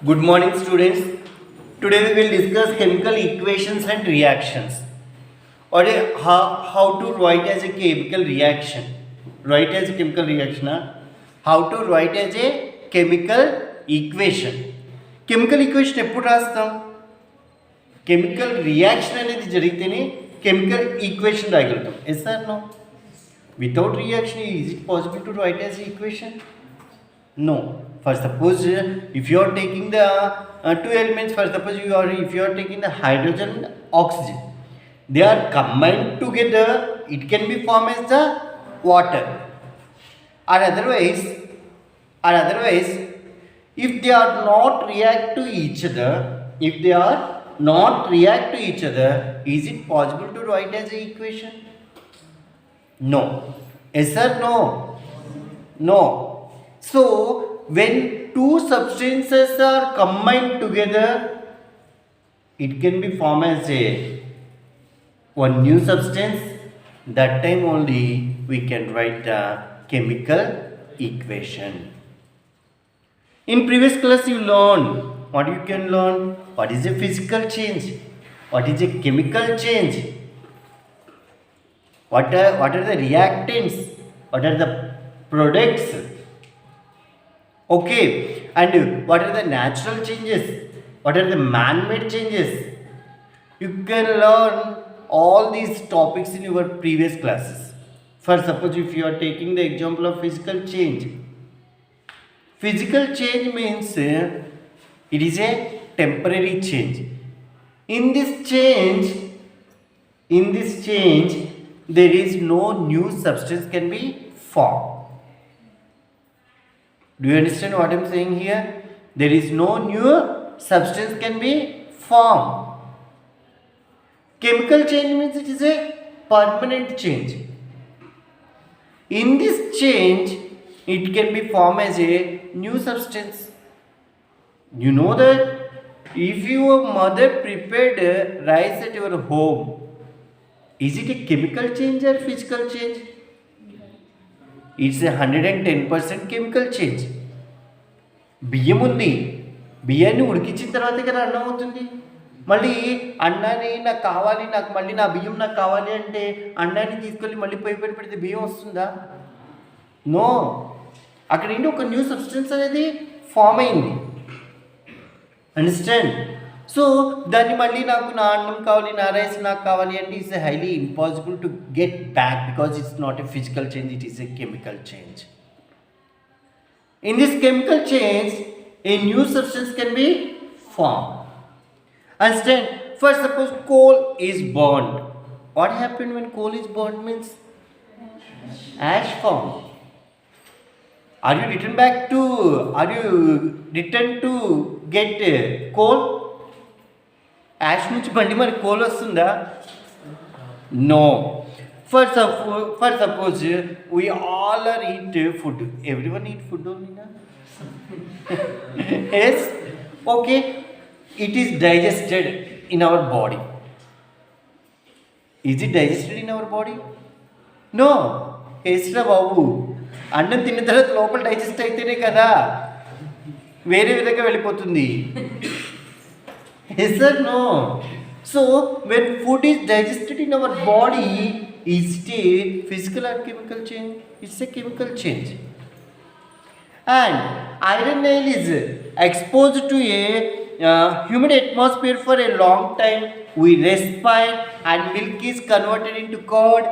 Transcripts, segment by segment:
Good morning, students. Today we will discuss chemical equations and reactions, or how to write as a chemical reaction. Write as a chemical reaction. How to write as a chemical equation. Chemical equation ఎప్పుడు రాస్తాం? Chemical reaction అనేది జరిగితేనే chemical equation రాయగలుగుతాం. Yes or no? Without reaction is it possible to write as equation? No. For suppose if you are taking the two elements, for suppose if you are taking the hydrogen and oxygen, they are combined together, it can be formed as the water. Or otherwise, if they are not react to each other, is it possible to write as an equation? No. Yes or no? No. So, when two substances are combined together, it can be formed as one new substance. That time only we can write the chemical equation. In previous class you learned, what you can learn? What is a physical change? What is a chemical change? What are the reactants? What are the products? Okay, and what are the natural changes? What are the man-made changes? You can learn all these topics in your previous classes. For suppose if you are taking the example of physical change. Physical change means it is a temporary change. In this change, there is no new substance can be formed. Do you understand what I am saying here? There is no new substance can be formed. Chemical change means it is a permanent change. In this change, it can be formed as a new substance. You know that if your mother prepared rice at your home, is it a chemical change or physical change? It's a 110% chemical change. బియ్యం ఉంది, బియ్యాన్ని ఉడికించిన తర్వాత కదా అన్నం అవుతుంది. మళ్ళీ అన్నాన్ని మళ్ళీ నా బియ్యం నాకు కావాలి అంటే అన్నాన్ని తీసుకెళ్ళి మళ్ళీ పొయ్యి పెడితే బియ్యం వస్తుందా? నో. అక్కడ ఏంటి, ఒక న్యూ సబ్స్టెన్స్ అనేది ఫామ్ అయింది. అండర్స్టాండ్? సో దాన్ని మళ్ళీ నాకు నా అన్నం కావాలి, నా రైస్ నాకు కావాలి అంటే it's highly impossible to get back because it's not a physical change, it is a chemical change. In this chemical change, a new substance can be formed. Understand? First, suppose coal is burned. What happened when coal is burned means ash formed. Are you returned to get coal? Ash నుంచి బండి మరి coal వస్తుందా? No. For suppose we all are eat food. Everyone eat food only, na? Yes? Okay. It is digested in our body. Is it digested in our body? No. Yes, ra babu. అన్నం తిన్న తర్వాత లోపల digest అయితేనే కదా వేరే విధంగా వెళ్ళిపోతుంది. Yes or no? So when food is digested in our body, is it a physical or chemical change? It's a chemical change. And iron nail is exposed to a humid atmosphere for a long time. We respire and milk is converted into curd.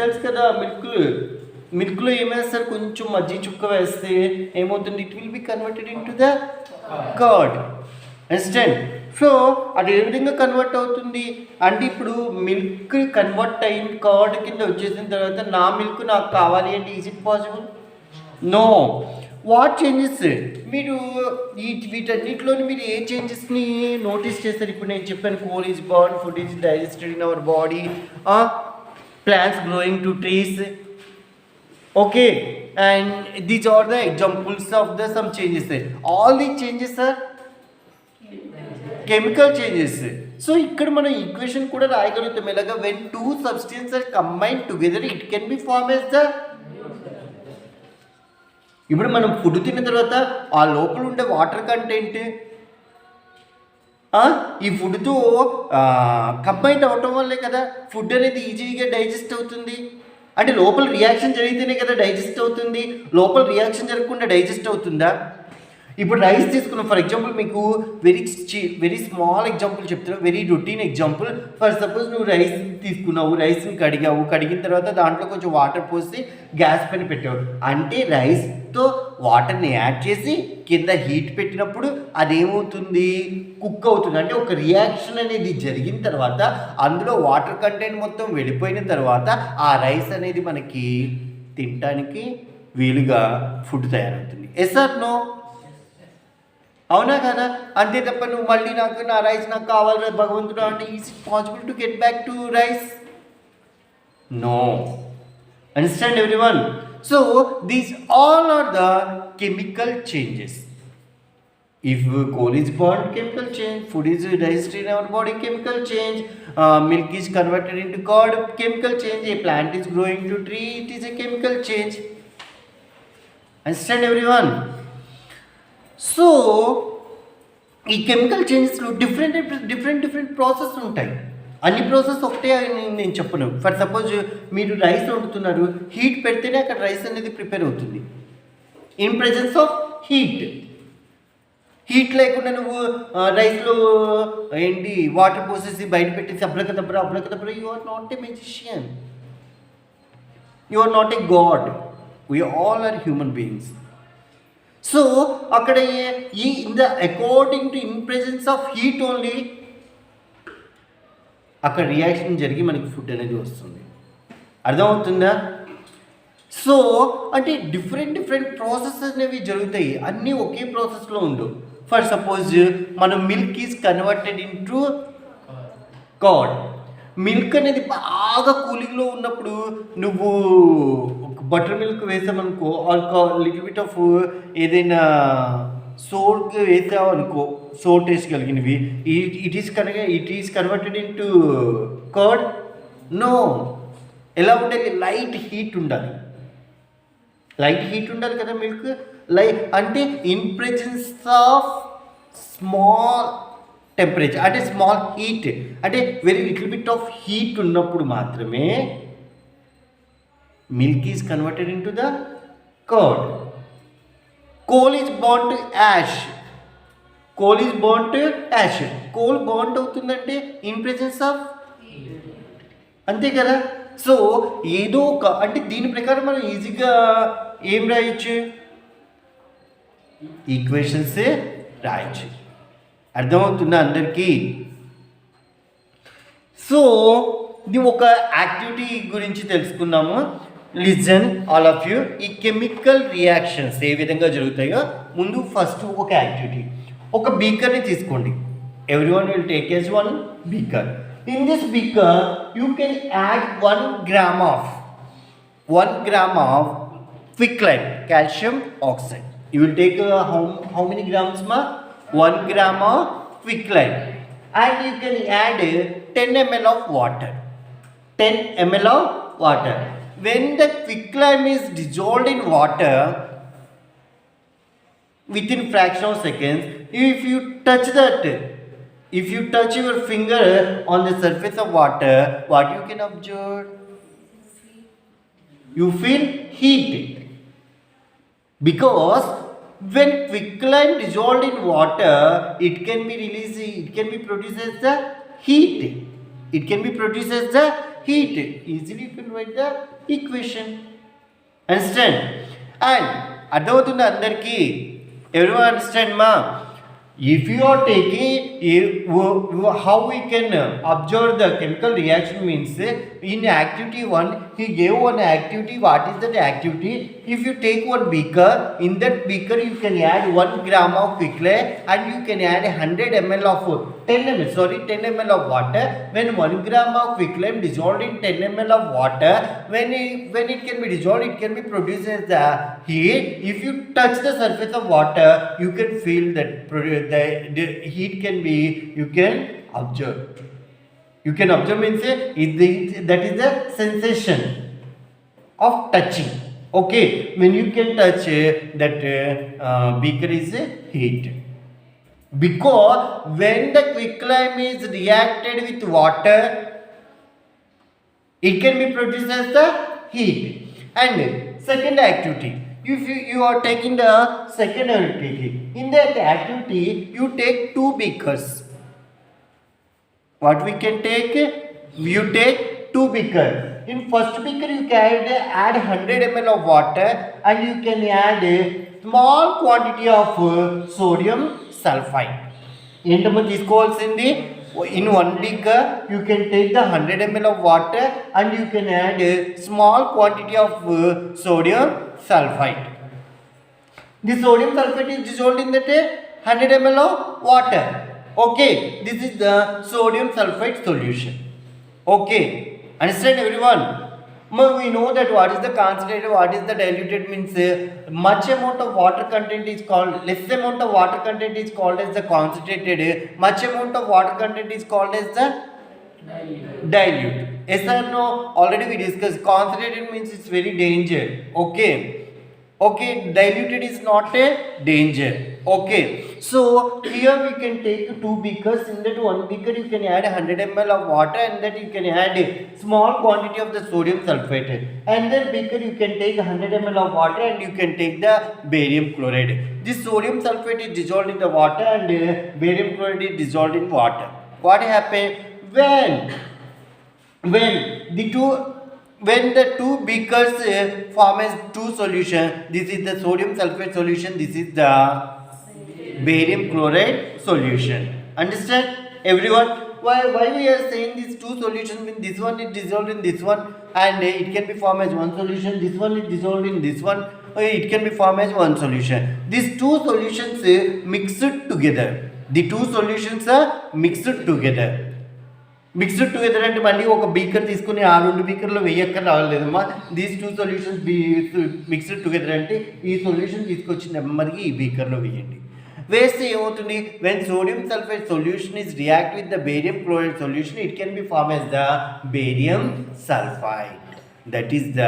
తెలుసు కదా, మిల్క్లో ఏమేస్తారు, కొంచెం మజ్జిగ చుక్క వేస్తే ఏమవుతుంది, it will be converted in to the curd. Understand? So అది ఏ విధంగా convert అవుతుంది అంటే, ఇప్పుడు మిల్క్ కన్వర్ట్ అయిన కర్డ్ కింద వచ్చేసిన తర్వాత నా మిల్క్ నాకు కావాలి అంటే is it possible? No. What changes మీరు వీటన్నిటిలో మీరు ఏ చేంజెస్ని నోటీస్ చేస్తారు? ఇప్పుడు నేను చెప్పాను, coal is burn, food is digested in our body, plants growing to trees. Okay, and these are the examples of the some changes. All the changes are chemical changes. So ఇక్కడ మనం equation కూడా రాయగలుగుతాం ఎలాగా, when two substances are combined together it can be formed as the ఇప్పుడు మనం food తిన్న తర్వాత ఆ లోపల ఉండే వాటర్ కంటెంట్ ఈ ఫుడ్తో కంబైన్ అవటం వల్లే కదా ఫుడ్ అనేది ఈజీగా డైజెస్ట్ అవుతుంది. అంటే లోపల రియాక్షన్ జరిగితేనే కదా డైజెస్ట్ అవుతుంది. లోపల రియాక్షన్ జరగకుండా డైజెస్ట్ అవుతుందా? ఇప్పుడు రైస్ తీసుకున్నాం ఫర్ ఎగ్జాంపుల్, మీకు వెరీ స్మాల్ ఎగ్జాంపుల్ చెప్తున్నా, very routine example. For suppose నువ్వు రైస్ తీసుకున్నావు, రైస్ని కడిగిన తర్వాత దాంట్లో కొంచెం వాటర్ పోసి గ్యాస్ పైన పెట్టావు. అంటే రైస్తో వాటర్ని యాడ్ చేసి కింద హీట్ పెట్టినప్పుడు అదేమవుతుంది, కుక్ అవుతుంది. అంటే ఒక రియాక్షన్ అనేది జరిగిన తర్వాత అందులో వాటర్ కంటెంట్ మొత్తం వెళ్ళిపోయిన తర్వాత ఆ రైస్ అనేది మనకి తినడానికి వీలుగా ఫుడ్ తయారవుతుంది. Yes or no? అవునా కదా? అంతే తప్ప నువ్వు మళ్ళీ నా రైస్ నాకు కావాలి భగవంతుడు అంటే is it possible to get back to rice? No. Understand everyone? So these all are the chemical changes. If coal is burned, chemical change. Food is digested in our body, chemical change. Milk is converted into curd, chemical change. A plant is growing to tree, it is a chemical change. Understand everyone? So ఈ chemical చేంజెస్లో different process ఉంటాయి. అన్ని process ఒకటే అని నేను చెప్పను. For suppose మీరు rice వండుతున్నారు, heat పెడితేనే అక్కడ రైస్ అనేది ప్రిపేర్ అవుతుంది ఇన్ ప్రెజెన్స్ ఆఫ్ హీట్ లేకుండా నువ్వు రైస్లో వాటర్ పోసేసి బయట పెట్టేసి abracadabra, you are not a magician, you are not a god, we all are human beings. So అక్కడ according to in presence of heat only అక్కడ రియాక్షన్ జరిగి మనకి ఫుడ్ అనేది వస్తుంది. అర్థమవుతుందా? సో అంటే డిఫరెంట్ ప్రాసెస్ అనేవి జరుగుతాయి, అన్నీ ఒకే ప్రాసెస్లో ఉండవు. ఫర్ సపోజ్ మనం milk is converted into curd. Milk అనేది బాగా కూలింగ్లో ఉన్నప్పుడు నువ్వు బటర్ మిల్క్ వేసామనుకో, లిటిల్ బిట్ ఆఫ్ ఏదైనా సోట్ వేసావు అనుకో, సో టేస్ట్ కలిగినవి, it is converted into curd? No. ఎలా ఉండాలి? లైట్ హీట్ ఉండాలి కదా మిల్క్. అంటే in presence of small temperature, అంటే స్మాల్ హీట్, అంటే very little bit of heat ఉన్నప్పుడు మాత్రమే milk is converted into the curd. Coal is burned to ash. Coal burned అవుతుందంటే ఇన్ ప్రెజెన్స్ ఆఫ్, అంతే కదా? సో ఏదో ఒక, అంటే దీని ప్రకారం మనం ఈజీగా ఏం రాయొచ్చు, ఈక్వేషన్స్ రాయొచ్చు. అర్థమవుతుందా అందరికీ? సో ఇది ఒక యాక్టివిటీ గురించి తెలుసుకున్నాము. Listen all of you. ఈ కెమికల్ రియాక్షన్స్ ఏ విధంగా జరుగుతాయో ముందు ఫస్ట్ ఒక యాక్టివిటీ, ఒక బీకర్ని తీసుకోండి. Everyone will take as one beaker. In this beaker, you can add 1 gram of quicklime, calcium oxide. You will take how many grams ma? 1 gram of quicklime, and you can add 10 ml of water. 10 ml of water. When the quicklime is dissolved in water, within fraction of seconds, if you touch your finger on the surface of water, what you can observe? You feel heat. Because when quicklime dissolved in water, it can be produced as the heat. Easily you can write the equation. Understand? And అర్థమవుతుందా అందరికీ? Everyone understand ma? If you are taking, how we can observe the chemical reaction means, in activity 1, he gave one activity. What is that activity? If you take one beaker, in that beaker you can add 1 gram of quicklime and you can add 10 ml of water. When 1 gram of quicklime dissolved in 10 ml of water, when it can be dissolved, it can be produced as the heat. If you touch the surface of water, you can feel that the heat you can observe. You can observe means that is the sensation of touching. Okay, when you can touch that beaker is heat. Because when the quicklime is reacted with water, it can be produced as the heat. And second activity, if you are taking the second activity, in that activity you take two beakers. What we can take? You take two beakers. In first beaker you can add 100 ml of water and you can add a small quantity of sodium sulfide. ఏంటమ్మా తీసుకోవాల్సింది? In one beaker you can take the 100 ml of water and you can add a small quantity of sodium sulfide. The sodium sulfide is dissolved in that 100 ml of water. Okay, this is the sodium sulfide solution. Okay, understand everyone? We know that what is the concentrated, what is the diluted means much amount of water content is called, less amount of water content is called as the concentrated, much amount of water content is called as the dilute. Yes or no? Already we discussed. Concentrated means it's very danger. Okay, diluted is not a danger. Okay, so here we can take two beakers. In that one beaker you can add 100 ml of water and that you can add a small quantity of the sodium sulfate. And then beaker you can take 100 ml of water and you can take the barium chloride. This sodium sulfate is dissolved in the water and barium chloride is dissolved in water. What happens when the two beakers form as two solution? This is the sodium sulfate solution, this is the barium chloride solution. Understand everyone? Why we are saying these two solutions? Mean this one is dissolved in this one and it can be formed as one solution. This one is dissolved in this one, it can be formed as one solution. These two solutions mixed together. The two solutions are mixed together. Mixed together అంటే మళ్ళీ ఒక beaker తీసుకుని ఆ రెండు బీకర్లో వేయక్క రాలేదమ్మా. These two solutions mixed together అంటే ఈ సొల్యూషన్ తీసుకొచ్చి నెమ్మదిగా ఈ బీకర్లో వేయండి. వేస్తే ఏమవుతుంది? When sodium sulphide solution is react with the barium chloride solution, it can be form as the barium sulphide. That is the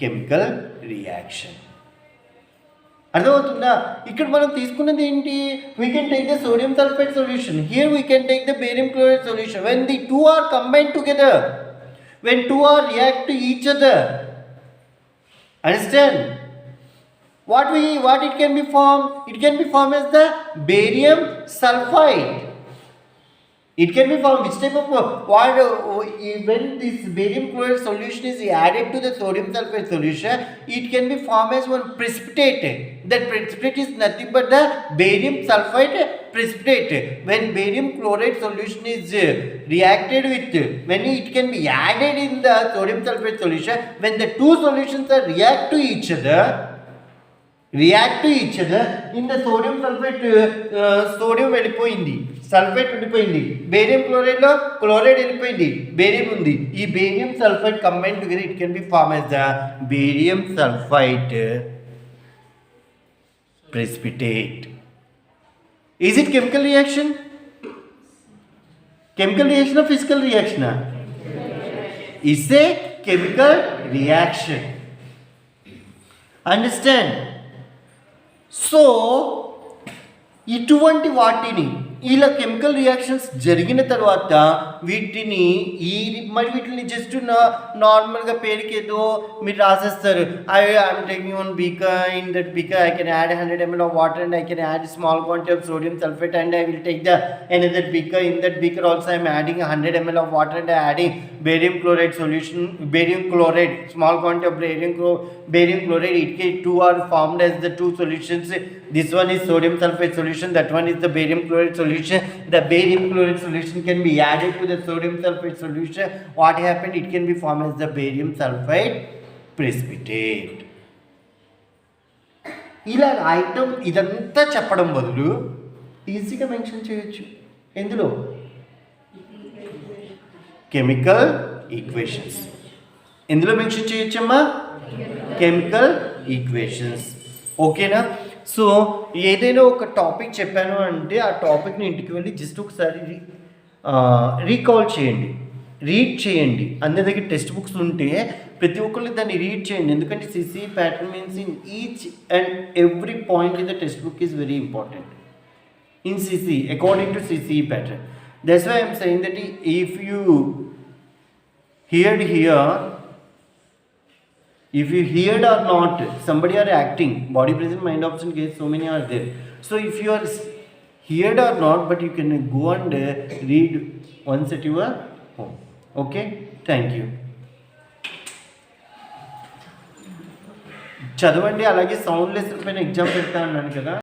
chemical reaction. అర్థమవుతుందా? ఇక్కడ మనం తీసుకున్నది ఏంటి? We can take the sodium sulphide solution, here we can take the barium chloride solution. When the two are combined together, when two are react to each other, understand what it can be formed? It can be formed as the barium sulfide. It can be formed which type of when this barium chloride solution is added to the sodium sulfate solution, it can be formed as one precipitate. That precipitate is nothing but the barium sulfide precipitate. When barium chloride solution is reacted with, when it can be added in the sodium sulfate solution, when the two solutions are react to each other in the sodium sulfate, sodium వెళ్ళిపోయింది, sulphate ఉండిపోయింది, barium క్లోరైడ్లో chloride వెళ్ళిపోయింది, barium ఉంది. ఈ barium sulphide combine together it can be form as the barium sulphide precipitate. Is it chemical reaction? Chemical reaction or physical reaction? It's a chemical reaction. Understand? So ఇటువంటి వాటిని ఇలా chemical reactions జరిగిన తర్వాత వీటిని వీటిని just నార్మల్గా పేరుకేదో మీరు రాసేస్తారు. I'm taking one beaker, in that beaker I can add 100 ml of water and I can add small quantity of sodium sulfate and I will take the another beaker. In that beaker also I am adding 100 ml of water and adding barium chloride solution, barium chloride, small quantity of barium chloride. It two are formed as the two solutions. This one is sodium sulfate solution, that one is the barium chloride solution. The barium chloride solution can be added to the sodium sulfate solution. What happened? It can be formed as the barium sulfide precipitate. ఇలా item ఇదంతా చెప్పడం బదులు ఈజీగా mention చేయొచ్చు. ఎందులో? Chemical equations. ఎందులో mention చేయొచ్చమ్మా? Chemical equations. ఓకేనా? సో ఏదైనా ఒక టాపిక్ చెప్పాను అంటే ఆ టాపిక్ని ఇంటికి వెళ్ళి జస్ట్ ఒకసారి రీకాల్ చేయండి, రీడ్ చేయండి. అందరి దగ్గర టెక్స్ట్ బుక్స్ ఉంటే ప్రతి ఒక్కళ్ళు దాన్ని రీడ్ చేయండి, ఎందుకంటే CC pattern means in each and every point in the text book is very important in CC according to CC pattern. That's why I am saying that if you heard here, if you heard or not, somebody are acting, body present, mind absent case, so many are there. So if you are heard or not, but you can go and read once at your home. Okay, thank you. చదవండి, అలాగే sound lesson పైన exam పెడతా అన్నాను కదా.